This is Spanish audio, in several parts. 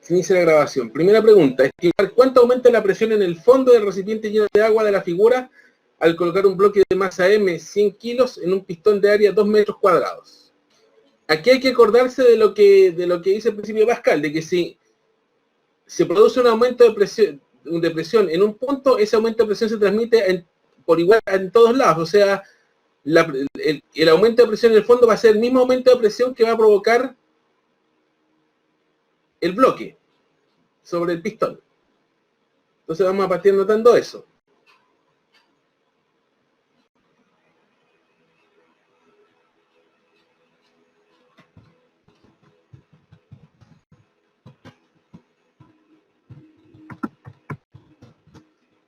Inicia la grabación. Primera pregunta. Estimar cuánto aumenta la presión en el fondo del recipiente lleno de agua de la figura al colocar un bloque de masa M, 100 kilos, en un pistón de área 2 metros cuadrados. Aquí hay que acordarse de lo que dice el principio de Pascal, de que si se produce un aumento de presión en un punto, ese aumento de presión se transmite por igual en todos lados. O sea, el aumento de presión en el fondo va a ser el mismo aumento de presión que va a provocar el bloque sobre el pistón. Entonces vamos a partir notando eso.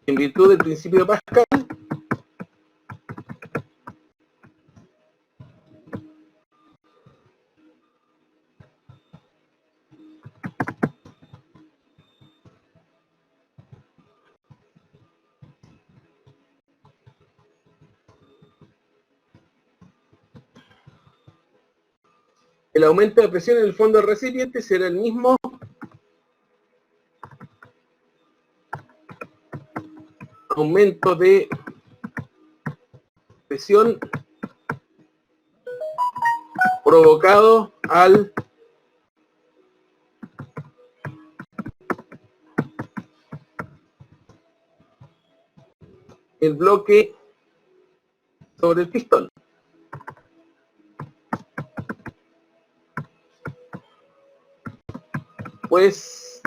En virtud del principio de Pascal, el aumento de presión en el fondo del recipiente será el mismo aumento de presión provocado al el bloque sobre el pistón. Pues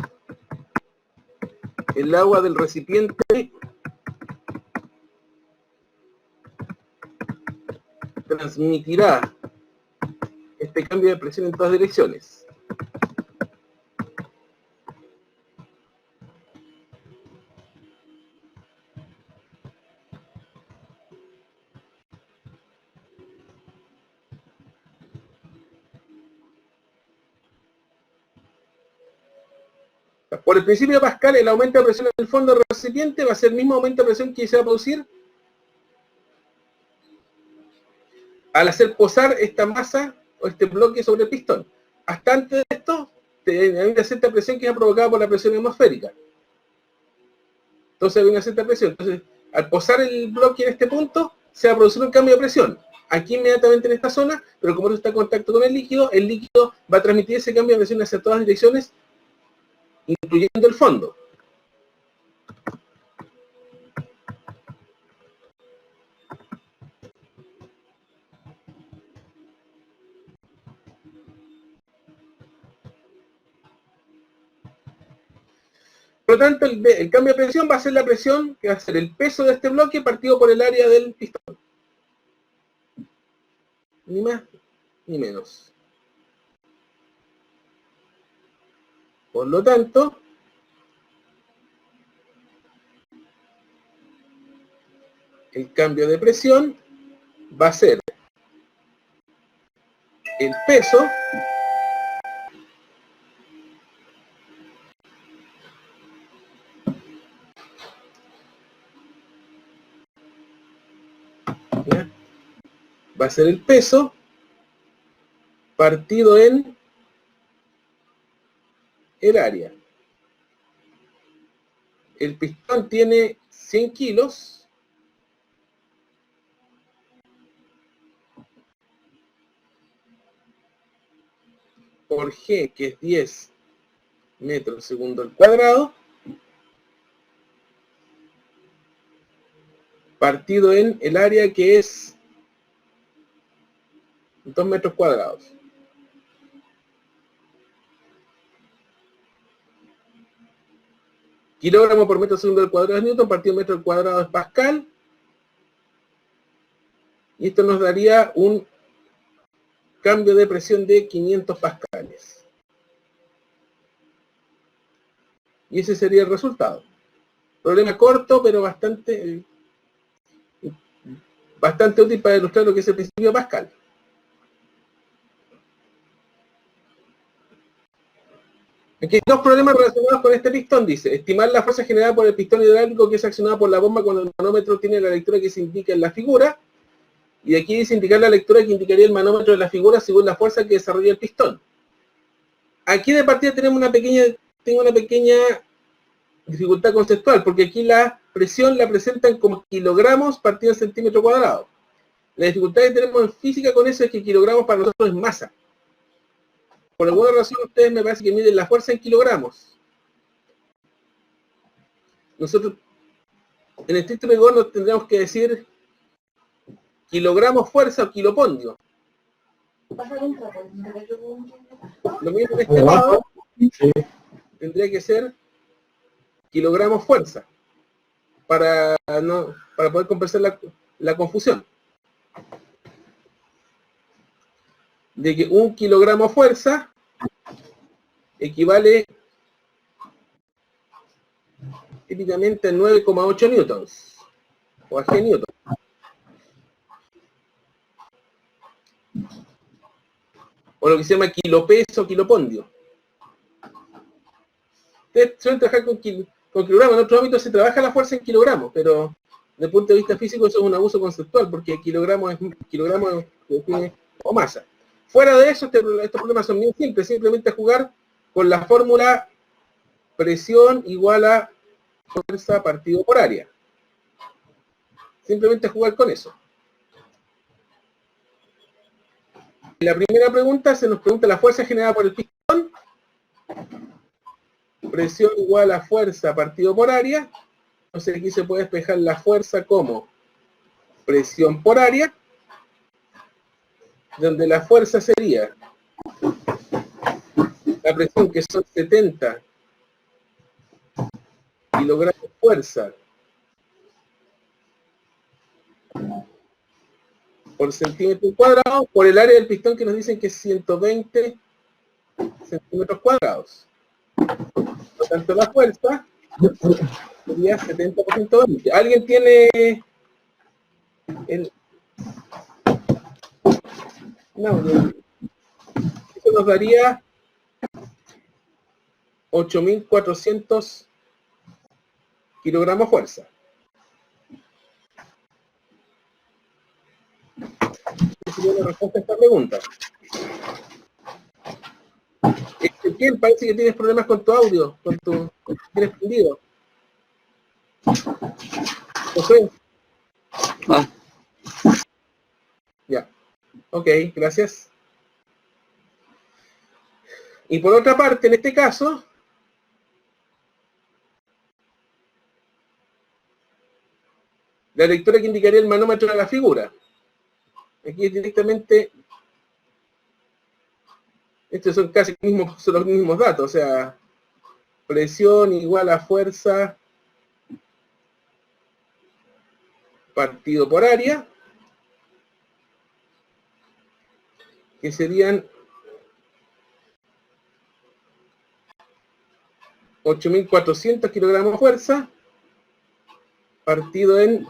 el agua del recipiente transmitirá este cambio de presión en todas direcciones. Por el principio de Pascal, el aumento de presión en el fondo del recipiente va a ser el mismo aumento de presión que se va a producir al hacer posar esta masa o este bloque sobre el pistón. Hasta antes de esto, hay una cierta presión que es provocada por la presión atmosférica. Entonces hay una cierta presión. Entonces, al posar el bloque en este punto, se va a producir un cambio de presión. Aquí inmediatamente en esta zona, pero como no está en contacto con el líquido va a transmitir ese cambio de presión hacia todas las direcciones, incluyendo el fondo. Por lo tanto, el cambio de presión va a ser la presión que va a ser el peso de este bloque partido por el área del pistón. Ni más ni menos. Por lo tanto, el cambio de presión va a ser el peso ¿ya? Va a ser el peso partido en el área. El pistón tiene 100 kilos por G, que es 10 metros segundo al cuadrado, partido en el área que es 2 metros cuadrados. Kilogramo por metro segundo al cuadrado es Newton, partido metro al cuadrado es Pascal. Y esto nos daría un cambio de presión de 500 pascales. Y ese sería el resultado. Problema corto, pero bastante útil para ilustrar lo que es el principio de Pascal. Aquí hay dos problemas relacionados con este pistón, dice. Estimar la fuerza generada por el pistón hidráulico que es accionada por la bomba cuando el manómetro tiene la lectura que se indica en la figura. Y aquí dice indicar la lectura que indicaría el manómetro de la figura según la fuerza que desarrolla el pistón. Aquí de partida tenemos una pequeña tengo una pequeña dificultad conceptual, porque aquí la presión la presentan como kilogramos partido en centímetro cuadrado. La dificultad que tenemos en física con eso es que kilogramos para nosotros es masa. Por alguna razón ustedes me parece que miden la fuerza en kilogramos. Nosotros en estricto rigor nos tendríamos que decir kilogramos fuerza o kilopondio. Lo mismo en este lado tendría que ser kilogramos fuerza para poder compensar la confusión. De que 1 kilogramo fuerza equivale típicamente a 9,8 newtons o a G newton. O lo que se llama kilopeso o kilopondio. Ustedes suelen trabajar con kilogramos. En otros ámbitos se trabaja la fuerza en kilogramos, pero desde el punto de vista físico eso es un abuso conceptual, porque kilogramo o masa. Fuera de eso, estos problemas son bien simples. Simplemente jugar con la fórmula presión igual a fuerza partido por área. Simplemente jugar con eso. En la primera pregunta se nos pregunta la fuerza generada por el pistón. Presión igual a fuerza partido por área. Entonces aquí se puede despejar la fuerza como presión por área, donde la fuerza sería la presión, que son 70 kilogramos de fuerza por centímetro cuadrado, por el área del pistón que nos dicen que es 120 centímetros cuadrados. Por lo tanto, la fuerza sería 70%. ¿Alguien tiene el... No, eso nos daría 8.400 kilogramos fuerza. Esa sería la respuesta a esta pregunta. ¿Quién? Parece que tienes problemas con tu audio, con tu prendido. José. Ya. Ok, gracias. Y por otra parte, en este caso, la lectura que indicaría el manómetro de la figura. Aquí es directamente, estos son casi los mismos datos, o sea, presión igual a fuerza partido por área, que serían 8.400 kilogramos de fuerza partido en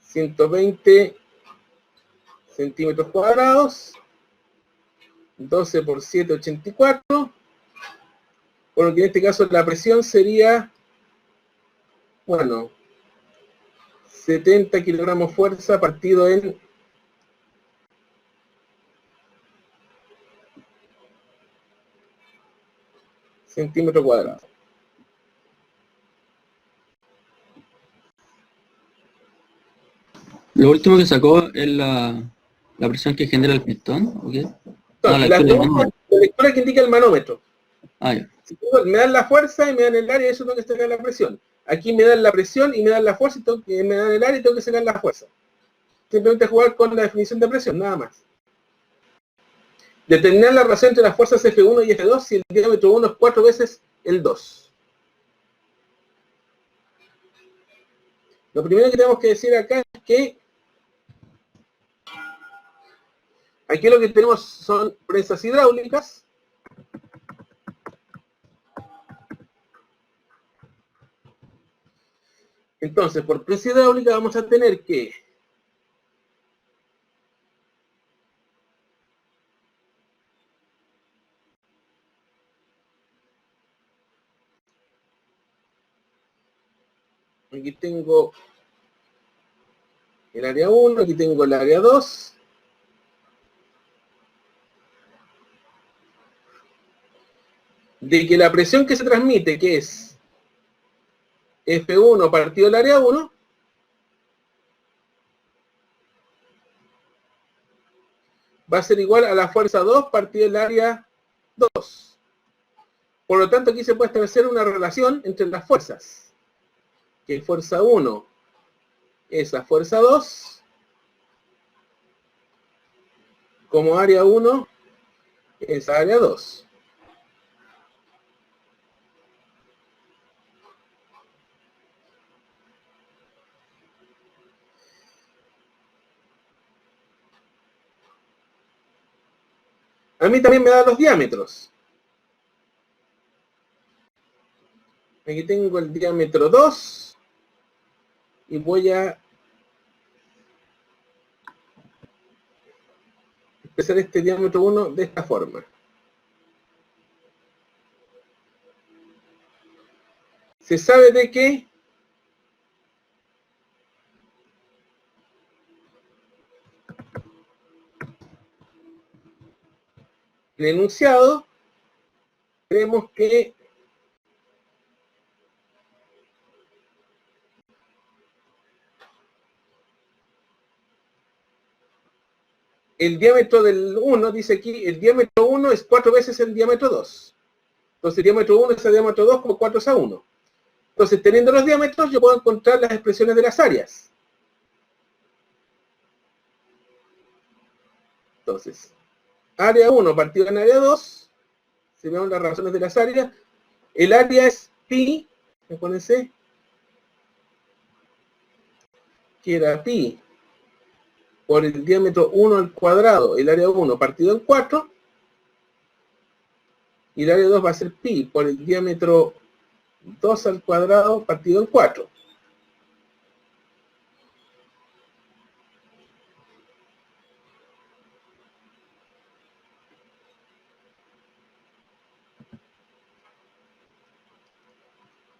120 centímetros cuadrados, 12 por 7, 84, por lo que en este caso la presión sería, bueno, 70 kilogramos fuerza partido en 1 centímetro cuadrado. Lo último que sacó es la presión que genera el pistón, ¿ok? No, la lectura que indica el manómetro. Ah, ya. Si me dan la fuerza y me dan el área, eso tengo que sacar la presión. Aquí me dan la presión y me dan la fuerza, y me dan el área y tengo que sacar la fuerza. Simplemente jugar con la definición de presión, nada más. Determinar la relación entre las fuerzas F1 y F2 si el diámetro 1 es 4 veces el 2. Lo primero que tenemos que decir acá es que aquí lo que tenemos son prensas hidráulicas. Entonces, por prensa hidráulica vamos a tener que aquí tengo el área 1, aquí tengo el área 2. de que la presión que se transmite, que es F1 partido el área 1, va a ser igual a la fuerza 2 partido el área 2. Por lo tanto, aquí se puede establecer una relación entre las fuerzas, que fuerza 1 es la fuerza 2, como área 1 es área 2. A mí también me da los diámetros. Aquí tengo el diámetro 2 y voy a expresar este diámetro 1 de esta forma. Se sabe de que en el enunciado tenemos que el diámetro del 1, dice aquí, el diámetro 1 es 4 veces el diámetro 2. Entonces el diámetro 1 es el diámetro 2 como 4 es a 1. Entonces, teniendo los diámetros, yo puedo encontrar las expresiones de las áreas. Entonces, área 1 partido en área 2, si vemos las razones de las áreas, el área es pi, acuérdense, que era pi por el diámetro 1 al cuadrado, el área 1 partido en 4, y el área 2 va a ser pi por el diámetro 2 al cuadrado partido en 4.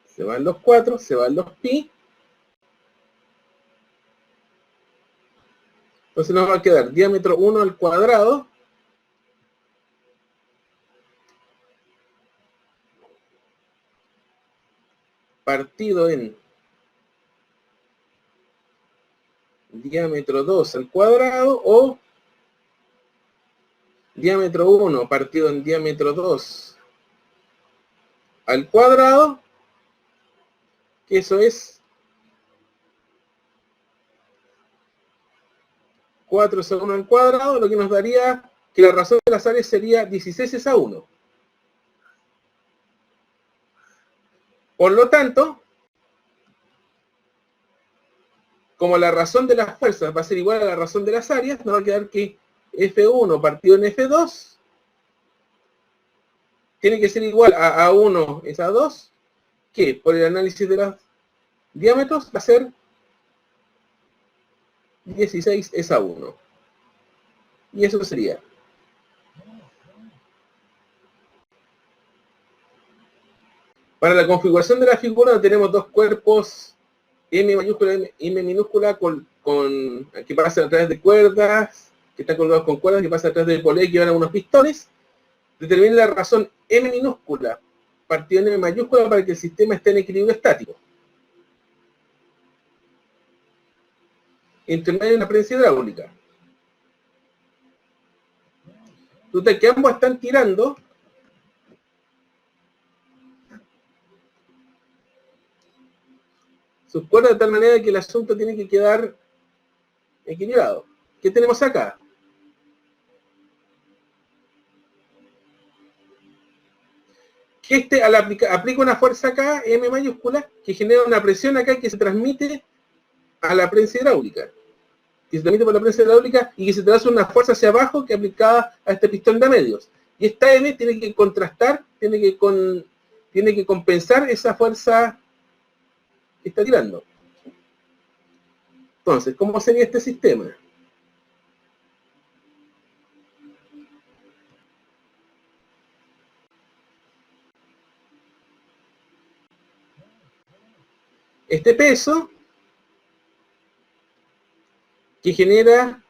Se van los 4, se van los pi. Entonces nos va a quedar diámetro 1 al cuadrado partido en diámetro 2 al cuadrado o diámetro 1 partido en diámetro 2 al cuadrado, que eso es 4 es a 1 al cuadrado, lo que nos daría que la razón de las áreas sería 16 es a 1. Por lo tanto, como la razón de las fuerzas va a ser igual a la razón de las áreas, nos va a quedar que F1 partido en F2 tiene que ser igual a A1 es a 2, que por el análisis de los diámetros va a ser 16 es a 1. Y eso sería. Para la configuración de la figura tenemos dos cuerpos, M mayúscula y M minúscula, que pasan a través de cuerdas, que están colgados con cuerdas, que pasan a través de polea que van a unos pistones. Determine la razón M minúscula partido en M mayúscula para que el sistema esté en equilibrio estático. Entre medio de una prensa hidráulica. Resulta que ambos están tirando sus cuerdas de tal manera que el asunto tiene que quedar equilibrado. ¿Qué tenemos acá? Que aplica una fuerza acá, M mayúscula, que genera una presión acá que se transmite a la prensa hidráulica. Que se transmite por la prensa hidráulica y que se traduce una fuerza hacia abajo que aplicada a este pistón de medios. Y esta M tiene que contrastar, tiene que compensar esa fuerza que está tirando. Entonces, ¿cómo sería este sistema? Este peso que genera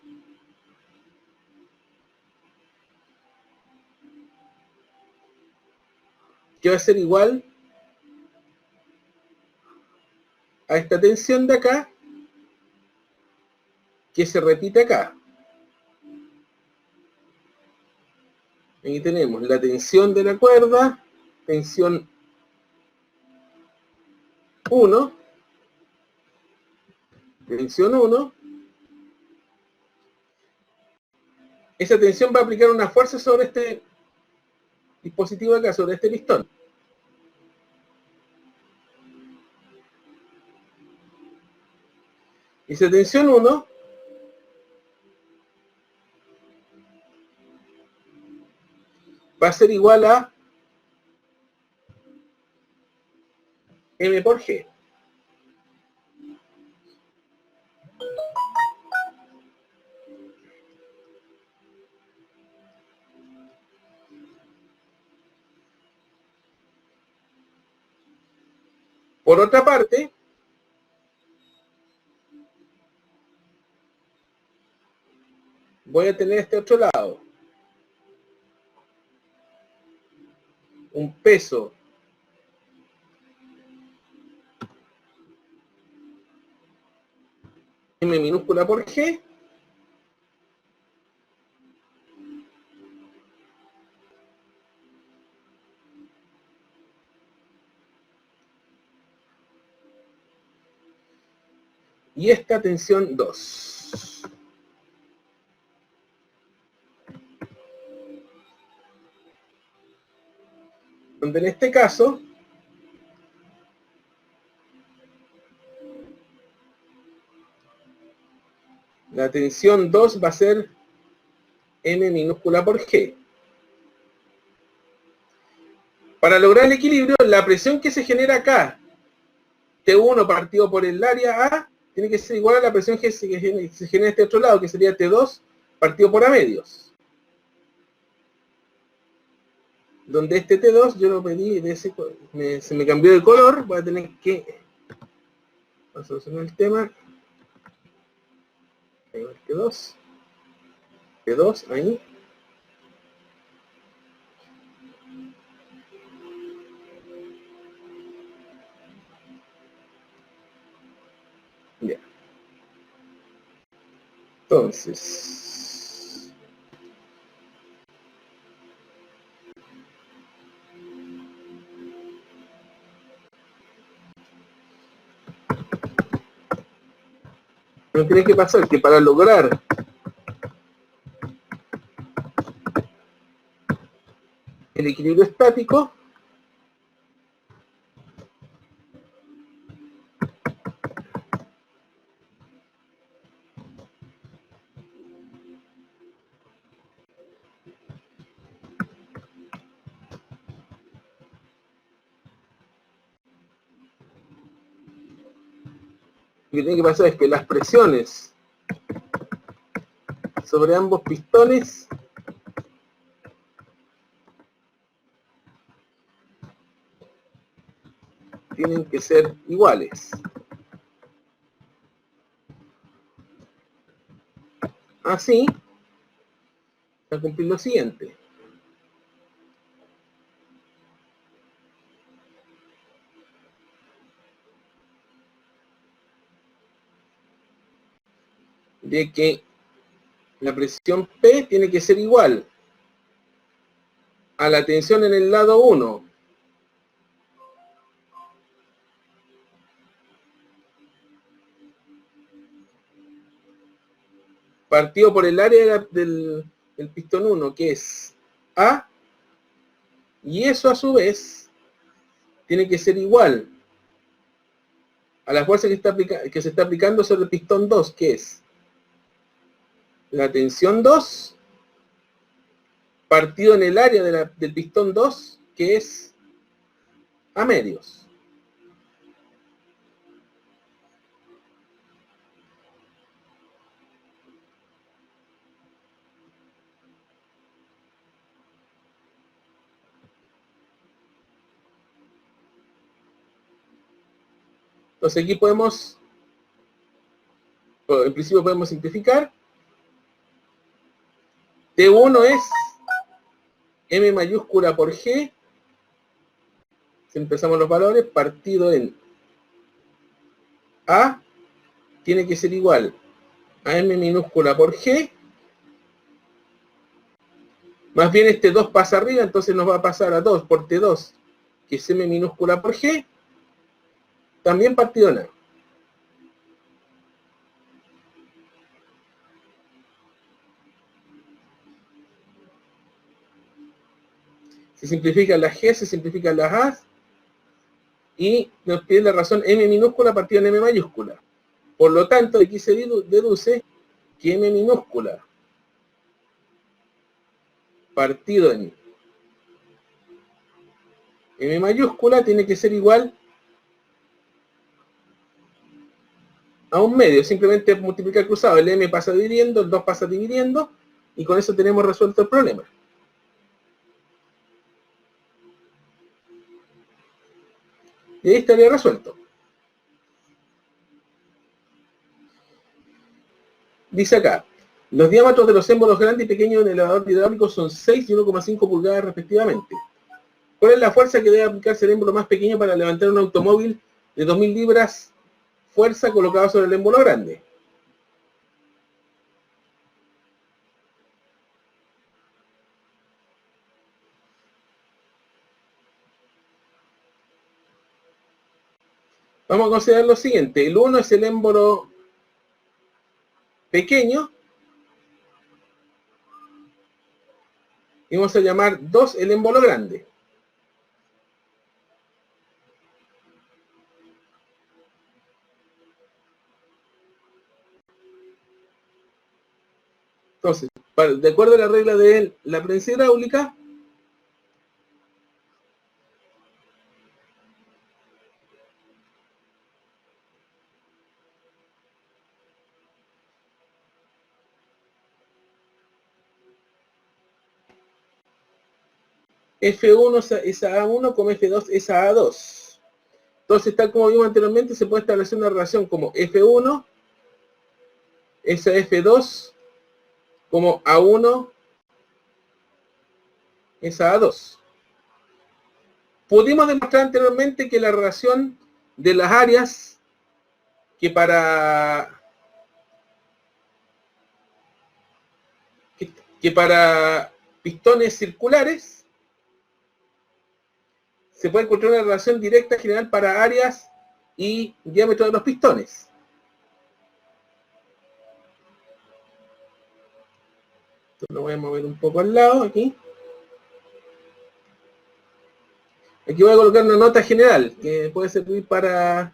que va a ser igual a esta tensión de acá, que se repite acá. Aquí tenemos la tensión de la cuerda, tensión 1, tensión 1. Esa tensión va a aplicar una fuerza sobre este dispositivo de acá, sobre este pistón. Y esa tensión 1 va a ser igual a M por G. Por otra parte, voy a tener este otro lado. Un peso M minúscula por G. Y esta tensión 2. Donde en este caso la tensión 2 va a ser M minúscula por G. Para lograr el equilibrio, la presión que se genera acá, T1 partido por el área A, tiene que ser igual a la presión que se genera en este otro lado, que sería T2 partido por A medios. Donde este T2 yo lo pedí, se me cambió de color, voy a tener que solucionar el tema. Ahí va el T2. T2, ahí. Ya. Entonces, lo que tiene que pasar es que para lograr el equilibrio estático, lo que tiene que pasar es que las presiones sobre ambos pistones tienen que ser iguales. Así, va a cumplir lo siguiente. De que la presión P tiene que ser igual a la tensión en el lado 1 partido por el área del pistón 1, que es A, y eso a su vez tiene que ser igual a la fuerza que se está aplicando sobre el pistón 2, que es la tensión 2 partido en el área del pistón 2, que es A medios. Entonces aquí podemos, en principio podemos simplificar. T1 es M mayúscula por G Si empezamos los valores, partido en A tiene que ser igual a M minúscula por G. Más bien este 2 pasa arriba, entonces nos va a pasar a 2 por T2, que es M minúscula por G. También partido en A. Se simplifican las G, se simplifican las A, y nos pide la razón M minúscula partido en M mayúscula. Por lo tanto, de aquí se deduce que M minúscula partido en M mayúscula tiene que ser igual a un medio. Simplemente multiplicar cruzado. El M pasa dividiendo, el 2 pasa dividiendo, y con eso tenemos resuelto el problema. Y ahí estaría resuelto. Dice acá, los diámetros de los émbolos grandes y pequeños en el elevador hidráulico son 6 y 1,5 pulgadas respectivamente. ¿Cuál es la fuerza que debe aplicarse el émbolo más pequeño para levantar un automóvil de 2.000 libras fuerza colocado sobre el émbolo grande? Vamos a considerar lo siguiente. El 1 es el émbolo pequeño. Y vamos a llamar 2 el émbolo grande. Entonces, de acuerdo a la regla de la prensa hidráulica, F1 es a A1 como F2 es a A2. Entonces, tal como vimos anteriormente, se puede establecer una relación como F1 es a F2 como A1 es a A2. Pudimos demostrar anteriormente que la relación de las áreas que para pistones circulares se puede encontrar una relación directa general para áreas y diámetro de los pistones. Esto lo voy a mover un poco al lado aquí. Aquí voy a colocar una nota general que puede servir para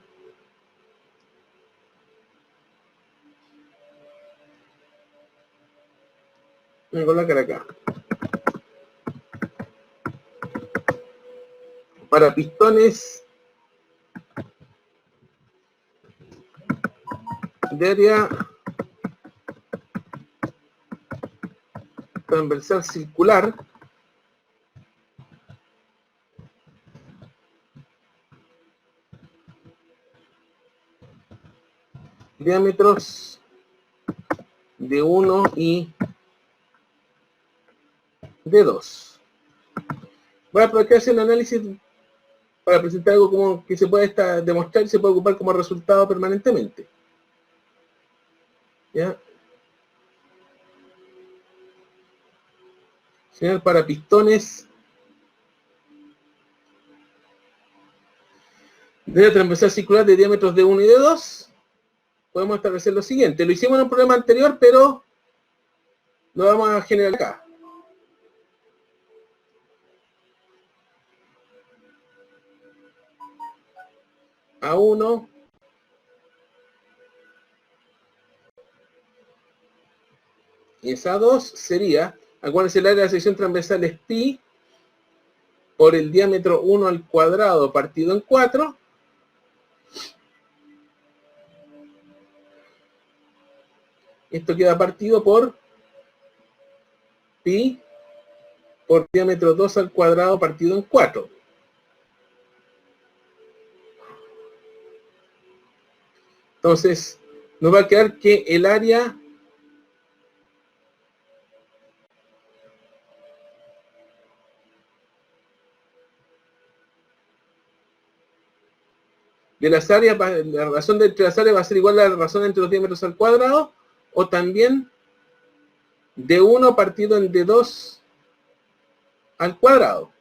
voy a colocar acá. Para pistones de área transversal circular, diámetros de 1 y de 2. Voy a aprovechar el análisis para presentar algo como que se puede demostrar y se puede ocupar como resultado permanentemente. ¿Ya? Señal para pistones de transversal circular de diámetros de 1 y de 2. Podemos establecer lo siguiente. Lo hicimos en un problema anterior, pero lo vamos a generar acá. A1 y esa 2 sería, acuérdense, el área de la sección transversal es pi por el diámetro 1 al cuadrado partido en 4. Esto queda partido por pi por diámetro 2 al cuadrado partido en 4. Entonces, nos va a quedar que el área de las áreas, la razón de entre las áreas va a ser igual a la razón entre los diámetros al cuadrado, o también de 1 partido en de 2 al cuadrado.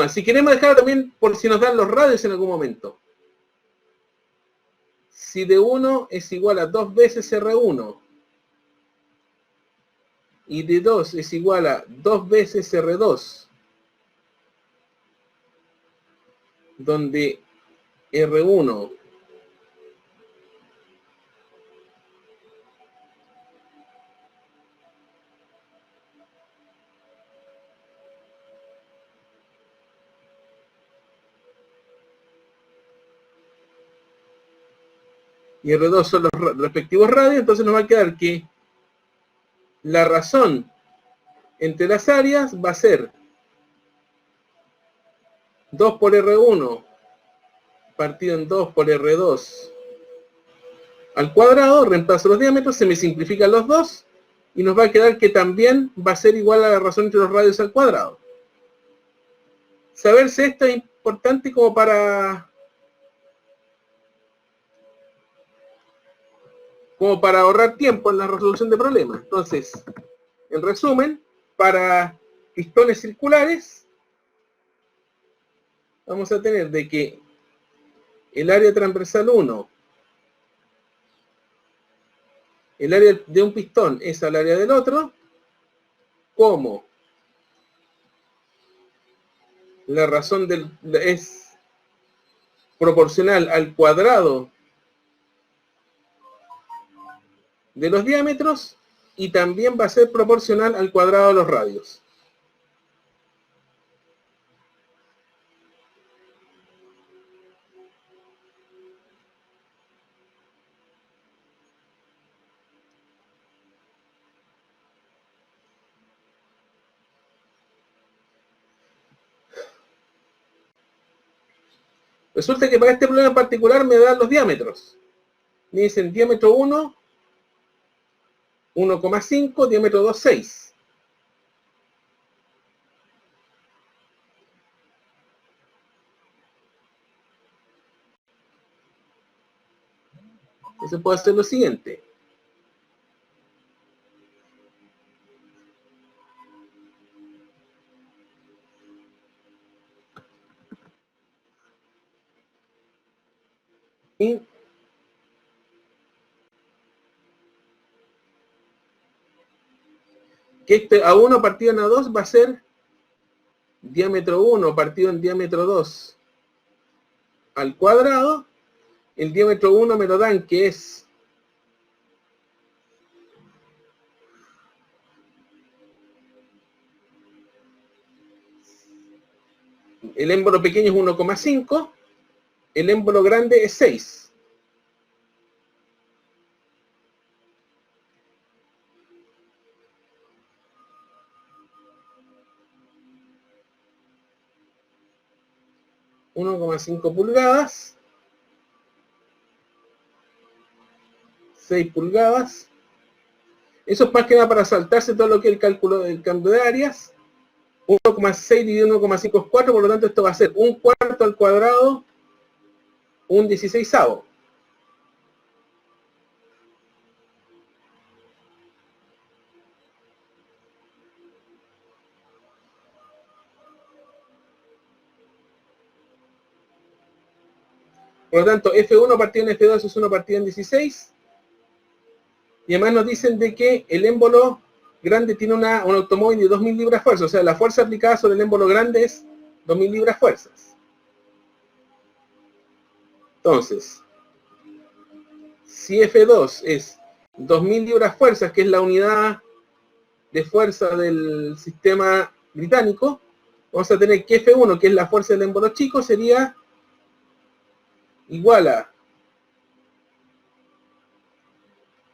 Si queremos dejar también por si nos dan los radios en algún momento. Si de 1 es igual a 2 veces R1 y de 2 es igual a 2 veces R2, donde R1 y R2 son los respectivos radios, entonces nos va a quedar que la razón entre las áreas va a ser 2 por R1 partido en 2 por R2 al cuadrado, reemplazo los diámetros, se me simplifican los dos, y nos va a quedar que también va a ser igual a la razón entre los radios al cuadrado. Saberse esto es importante como para ahorrar tiempo en la resolución de problemas. Entonces, en resumen, para pistones circulares, vamos a tener de que el área transversal 1, el área de un pistón es al área del otro, como la razón es proporcional al cuadrado de los diámetros, y también va a ser proporcional al cuadrado de los radios. Resulta que para este problema en particular me dan los diámetros. Me dicen diámetro 1, 1,5, diámetro 2, 6. Entonces puedo hacer lo siguiente. Y que este A1 partido en A2 va a ser diámetro 1 partido en diámetro 2 al cuadrado. El diámetro 1 me lo dan que es el émbolo pequeño es 1,5, el émbolo grande es 6. ,5 pulgadas, 6 pulgadas. Eso es más que nada para saltarse todo lo que es el cálculo del cambio de áreas. 1,6 dividido 1,5 es 4, por lo tanto esto va a ser 1/4 al cuadrado, 1/16. Por lo tanto, F1 partido en F2 es 1 partido en 16. Y además nos dicen de que el émbolo grande tiene un automóvil de 2.000 libras fuerza. O sea, la fuerza aplicada sobre el émbolo grande es 2.000 libras fuerzas. Entonces, si F2 es 2.000 libras fuerzas, que es la unidad de fuerza del sistema británico, vamos a tener que F1, que es la fuerza del émbolo chico, sería igual a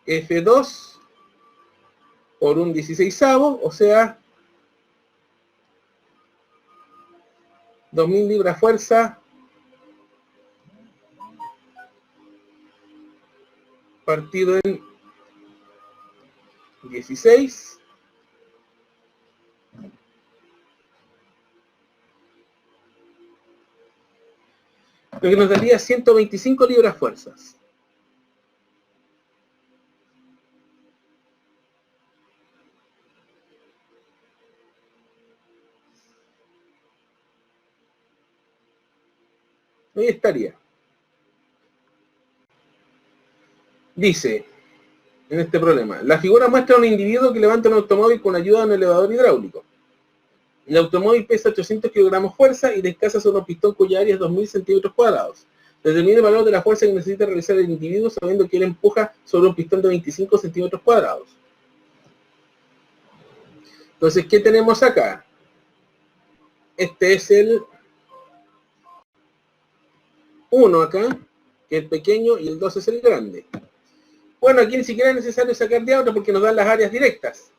F2 por 1/16, o sea, 2.000 libras fuerza partido en 16 lo que nos daría 125 libras fuerzas. Ahí estaría. Dice, en este problema, la figura muestra a un individuo que levanta un automóvil con ayuda de un elevador hidráulico. El automóvil pesa 800 kilogramos fuerza y descansa sobre un pistón cuya área es 2000 centímetros cuadrados. Determina el valor de la fuerza que necesita realizar el individuo sabiendo que él empuja sobre un pistón de 25 centímetros cuadrados. Entonces, ¿qué tenemos acá? Este es el 1 acá, que es el pequeño, y el 2 es el grande. Bueno, aquí ni siquiera es necesario sacar diámetro porque nos dan las áreas directas.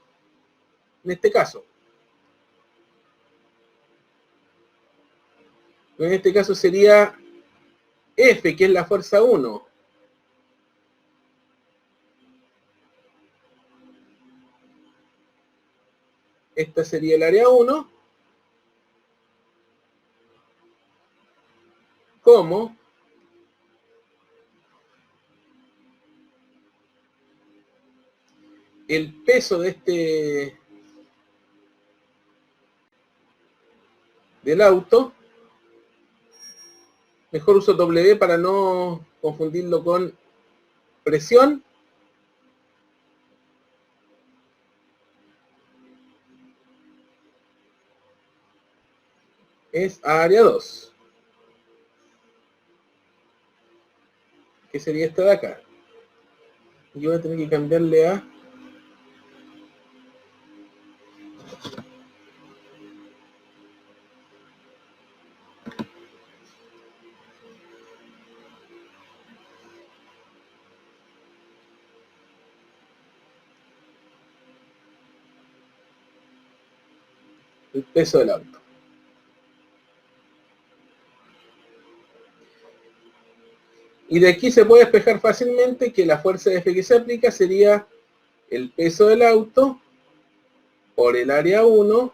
En este caso. En este caso sería F, que es la fuerza 1. Esta sería el área 1. Como el peso de del auto, mejor uso W para no confundirlo con presión, es área 2, que sería esta de acá. Yo voy a tener que cambiarle a el peso del auto. Y de aquí se puede despejar fácilmente que la fuerza F que se aplica sería el peso del auto por el área 1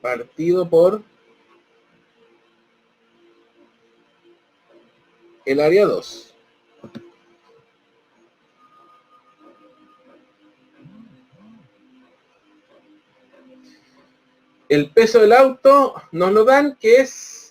partido por el área 2. El peso del auto nos lo dan que es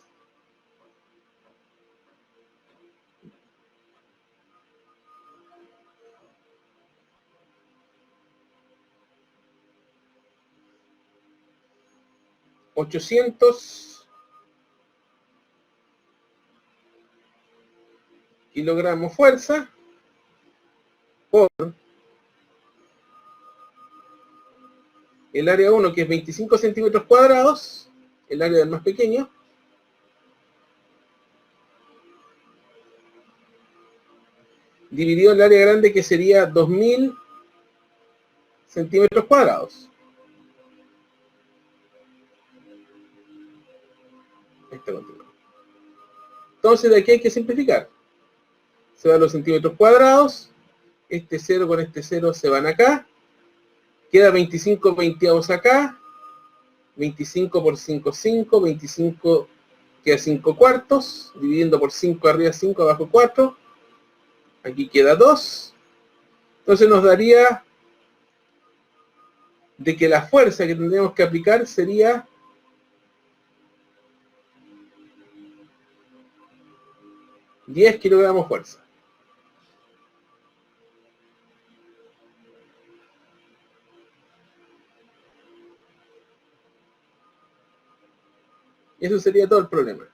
800 kilogramos fuerza por el área 1, que es 25 centímetros cuadrados, el área del más pequeño, dividido en el área grande, que sería 2000 centímetros cuadrados. Entonces de aquí hay que simplificar. Se van los centímetros cuadrados, este 0 con este 0 se van acá, queda 25 veintavos acá, 25 por 5, 5, 25 queda 5 cuartos, dividiendo por 5 arriba 5, abajo 4, aquí queda 2, entonces nos daría de que la fuerza que tendríamos que aplicar sería 10 kilogramos fuerza. Y eso sería todo el problema.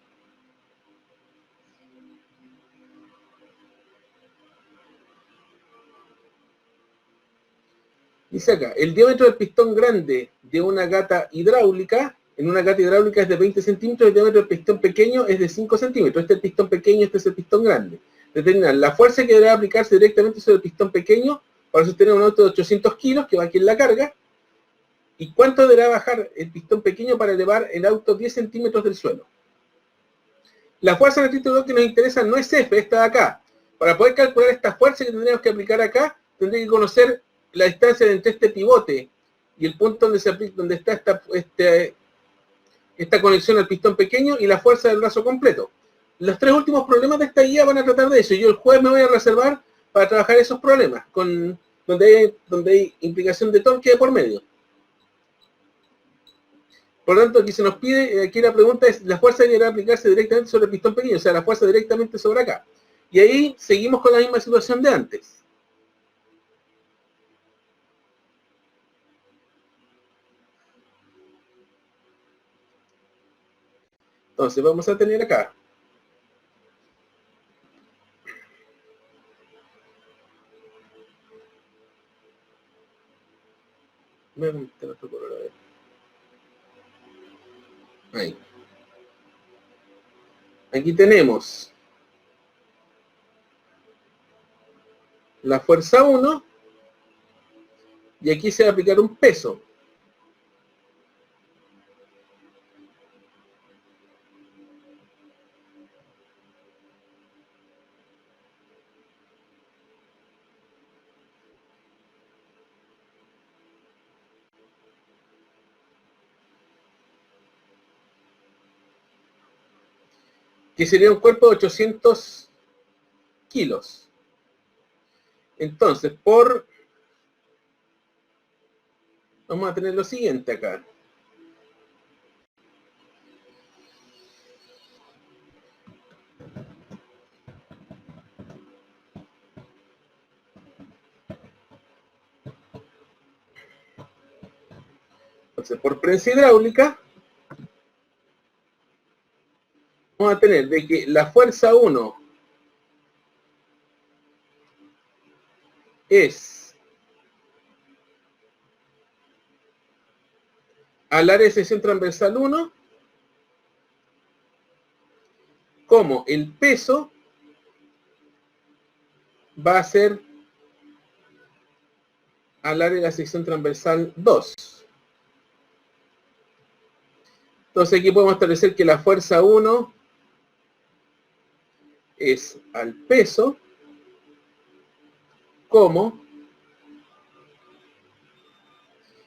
Dice acá, el diámetro del pistón grande de una gata hidráulica, en una gata hidráulica es de 20 centímetros, el diámetro del pistón pequeño es de 5 centímetros. Este es el pistón pequeño, este es el pistón grande. Determinar la fuerza que deberá aplicarse directamente sobre el pistón pequeño para sostener un auto de 800 kilos, que va aquí en la carga, y cuánto deberá bajar el pistón pequeño para elevar el auto 10 centímetros del suelo. La fuerza en el título que nos interesa no es F, esta de acá. Para poder calcular esta fuerza que tendríamos que aplicar acá, tendría que conocer la distancia entre este pivote y el punto donde se aplica, donde está esta conexión al pistón pequeño y la fuerza del brazo completo. Los 3 últimos problemas de esta guía van a tratar de eso. Yo el jueves me voy a reservar para trabajar esos problemas, donde hay implicación de torque de por medio. Por lo tanto, aquí se nos pide, aquí la pregunta es, la fuerza deberá aplicarse directamente sobre el pistón pequeño, o sea, la fuerza directamente sobre acá. Y ahí seguimos con la misma situación de antes. Entonces, vamos a tener acá. Voy a meter otro color, a ver. Ahí. Aquí tenemos la fuerza 1 y aquí se va a aplicar un peso. Que sería un cuerpo de 800 kilos. Entonces, vamos a tener lo siguiente acá. Entonces, por prensa hidráulica, vamos a tener de que la fuerza 1 es al área de sección transversal 1, como el peso va a ser al área de la sección transversal 2. Entonces aquí podemos establecer que la fuerza 1 es al peso como,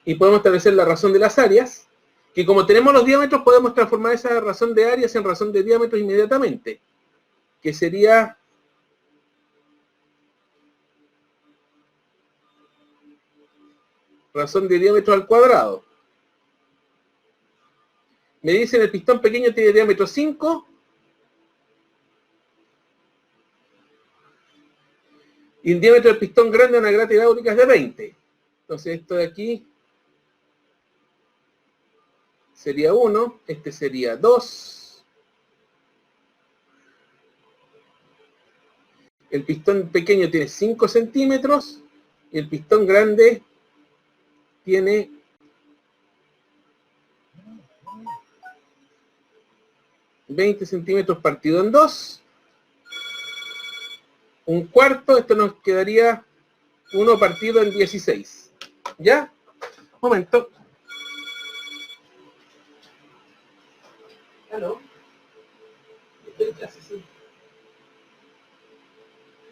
y podemos establecer la razón de las áreas, que como tenemos los diámetros podemos transformar esa razón de áreas en razón de diámetros inmediatamente, que sería razón de diámetros al cuadrado. Me dicen el pistón pequeño tiene diámetro 5 y el diámetro del pistón grande de una grata hidráulica es de 20. Entonces esto de aquí sería 1, este sería 2. El pistón pequeño tiene 5 centímetros y el pistón grande tiene 20 centímetros partido en 2. Un cuarto, esto nos quedaría 1 partido en 16. ¿Ya? Momento. ¿Aló? Estoy en clase, sí.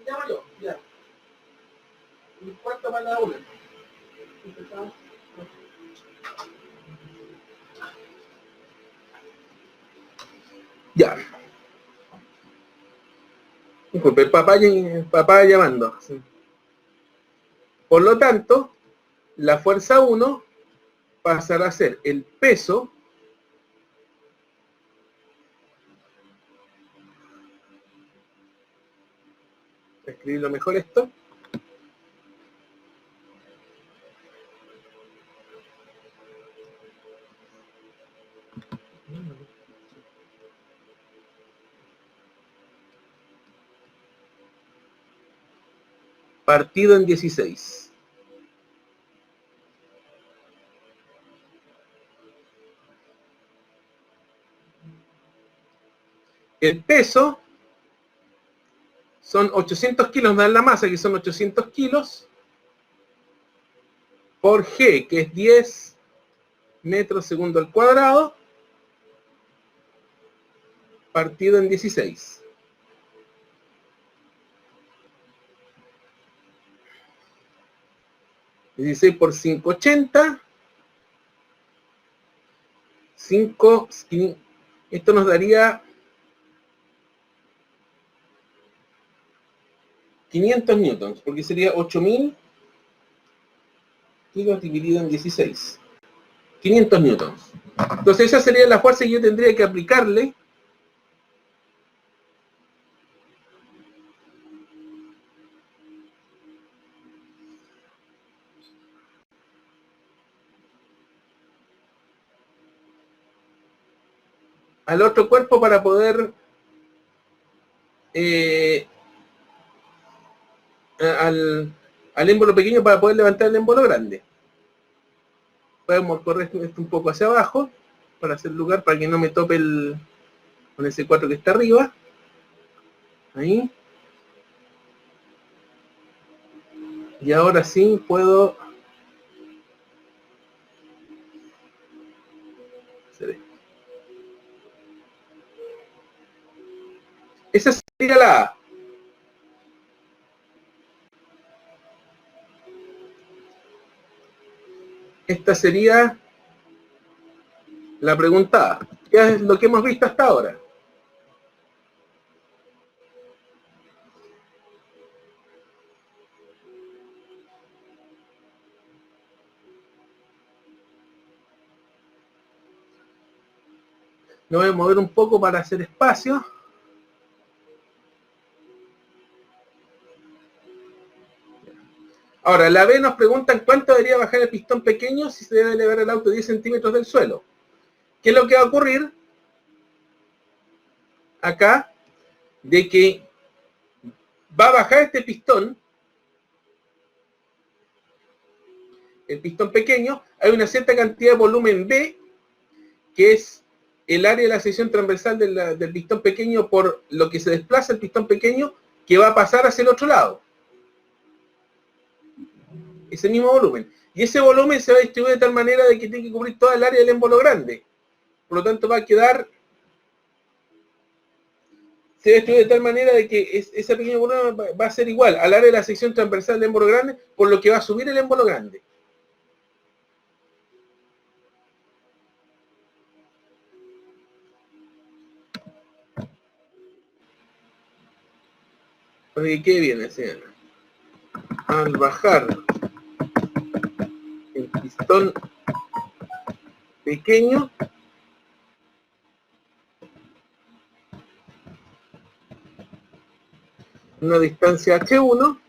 Llámalo, ya. Un cuarto para la 1. Ya. Disculpe, papá llamando. Sí. Por lo tanto, la fuerza 1 pasará a ser el peso para escribirlo mejor esto. Partido en 16. El peso son 800 kilos, me dan la masa, que son 800 kilos, por G, que es 10 metros segundo al cuadrado, partido en 16. ...16 por 580... 5, esto nos daría 500 newtons, porque sería 8000 kilos dividido en 16. 500 newtons. Entonces esa sería la fuerza que yo tendría que aplicarle al otro cuerpo para poder al émbolo pequeño para poder levantar el émbolo grande. Podemos correr esto un poco hacia abajo para hacer lugar para que no me tope con ese 4 que está arriba. Ahí. Y ahora sí puedo hacer esto. Esa sería la A. Esta sería la pregunta A, que es lo que hemos visto hasta ahora. Me voy a mover un poco para hacer espacio. Ahora, la B nos preguntan cuánto debería bajar el pistón pequeño si se debe elevar el auto 10 centímetros del suelo. ¿Qué es lo que va a ocurrir acá? De que va a bajar este pistón, el pistón pequeño, hay una cierta cantidad de volumen B, que es el área de la sección transversal del pistón pequeño por lo que se desplaza el pistón pequeño, que va a pasar hacia el otro lado. Ese mismo volumen. Y ese volumen se va a distribuir de tal manera de que tiene que cubrir toda el área del émbolo grande. Por lo tanto, va a quedar... Se va a distribuir de tal manera de que ese pequeño volumen va a ser igual al área de la sección transversal del émbolo grande, por lo que va a subir el émbolo grande. Porque, ¿qué viene, señora? Al bajar el pistón pequeño, una distancia H1,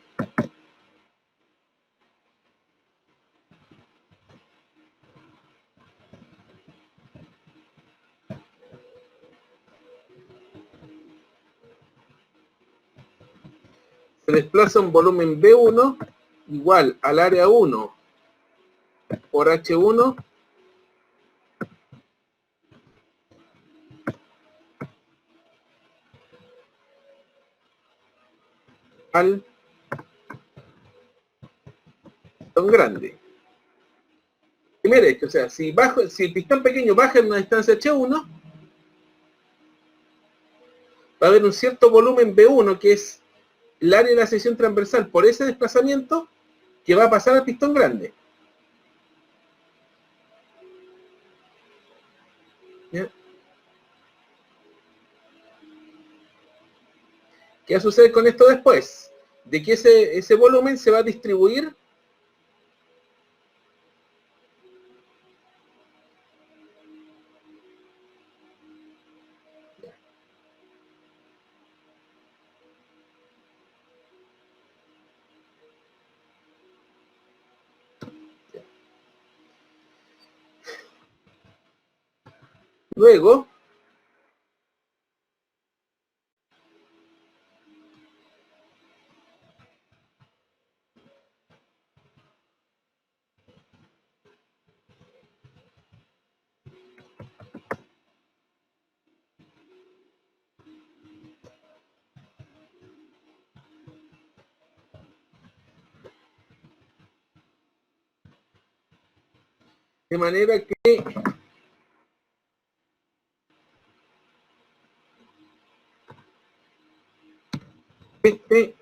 se desplaza un volumen B1 igual al área 1 por H1 al pistón grande. Primer hecho, o sea, si el pistón pequeño baja en una distancia H1, va a haber un cierto volumen B1, que es el área de la sección transversal por ese desplazamiento, que va a pasar al pistón grande. ¿Ya? ¿Qué va a suceder con esto después? De que ese volumen se va a distribuir luego. De manera que este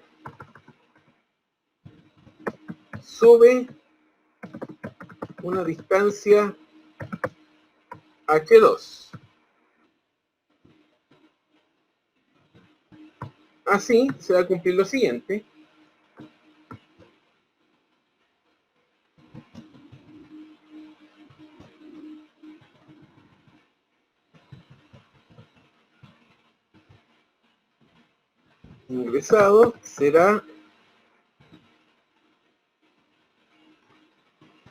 sube una distancia H2. Así se va a cumplir lo siguiente. Ingresado será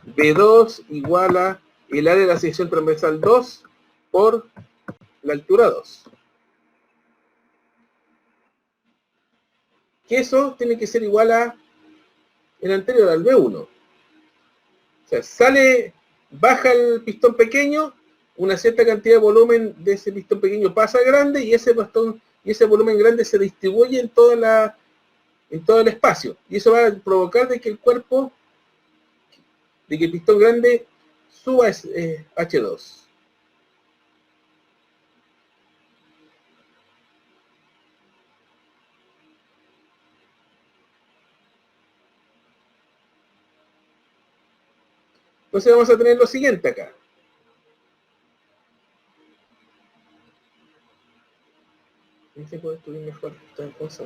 B2 igual a el área de la sección transversal 2 por la altura 2. Que eso tiene que ser igual a el anterior, al B1. O sea, baja el pistón pequeño, una cierta cantidad de volumen de ese pistón pequeño pasa al grande y ese volumen grande se distribuye en todo el espacio. Y eso va a provocar de que el pistón grande suba H2. Entonces vamos a tener lo siguiente acá. Se puede subir mejor esta cosa.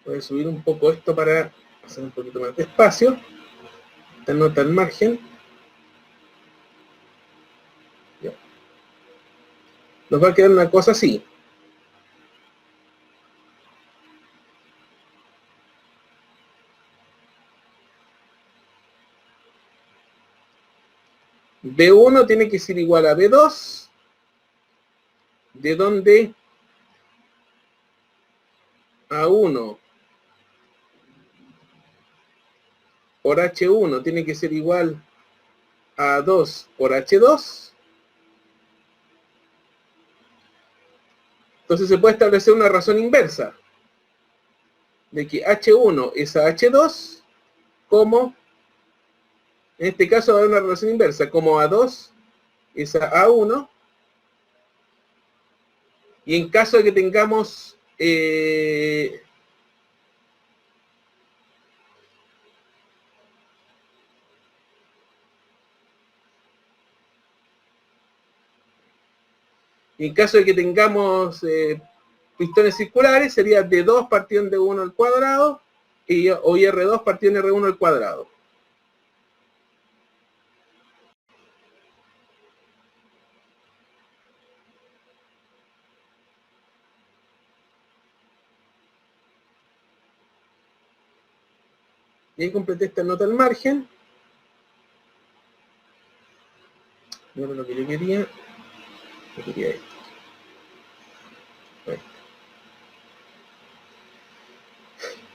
Voy a subir un poco esto para hacer un poquito más de espacio. Esta nota al margen. Ya. Nos va a quedar una cosa así. B1 tiene que ser igual a B2, de donde A1 por H1 tiene que ser igual a 2 por H2. Entonces se puede establecer una razón inversa, de que H1 es a H2, como, en este caso va a haber una relación inversa, como A2 es a A1, y en caso de que tengamos pistones circulares, sería D2 partido en D1 al cuadrado, o R2 partido en R1 al cuadrado. Y ahí completé esta nota al margen. No era lo que yo quería. Yo quería esto. Ahí.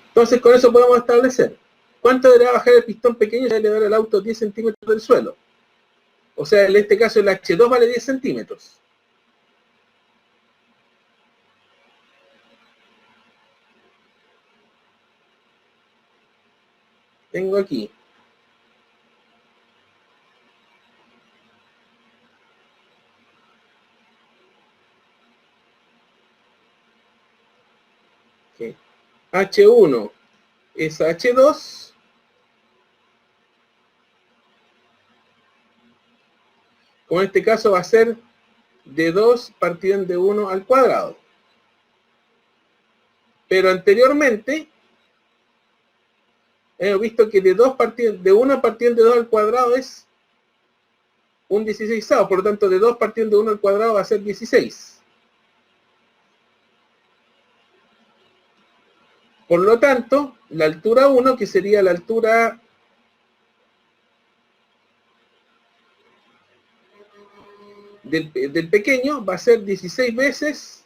Entonces con eso podemos establecer cuánto deberá bajar el pistón pequeño para elevar el auto 10 centímetros del suelo. O sea, en este caso el H2 vale 10 centímetros. Tengo aquí. Okay. H1 es H2. Como en este caso va a ser D2 partido en D1 al cuadrado. Pero anteriormente hemos visto que D1 partido en D2 al cuadrado es un 16avo. Por lo tanto, D2 partido en D1 al cuadrado va a ser 16. Por lo tanto, la altura 1, que sería la altura del pequeño, va a ser 16 veces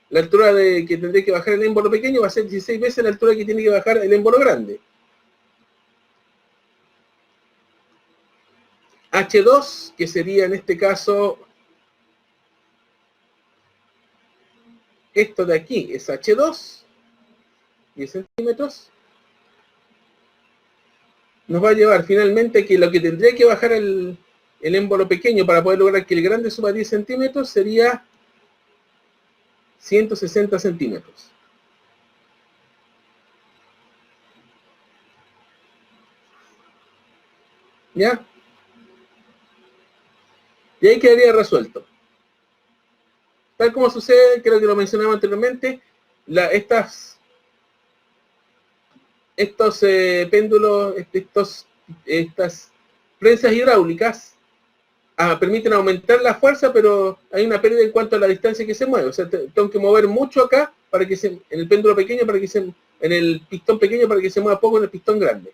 la altura que tendría que bajar el émbolo pequeño, va a ser 16 veces la altura que tiene que bajar el émbolo grande. H2, que sería en este caso esto de aquí, es H2, 10 centímetros, nos va a llevar finalmente que lo que tendría que bajar el émbolo pequeño para poder lograr que el grande suba 10 centímetros sería 160 centímetros. ¿Ya? Y ahí quedaría resuelto. Tal como sucede, creo que lo mencionaba anteriormente, estos péndulos, estas prensas hidráulicas permiten aumentar la fuerza, pero hay una pérdida en cuanto a la distancia que se mueve. O sea, tengo que mover mucho acá en el péndulo pequeño en el pistón pequeño para que se mueva poco en el pistón grande.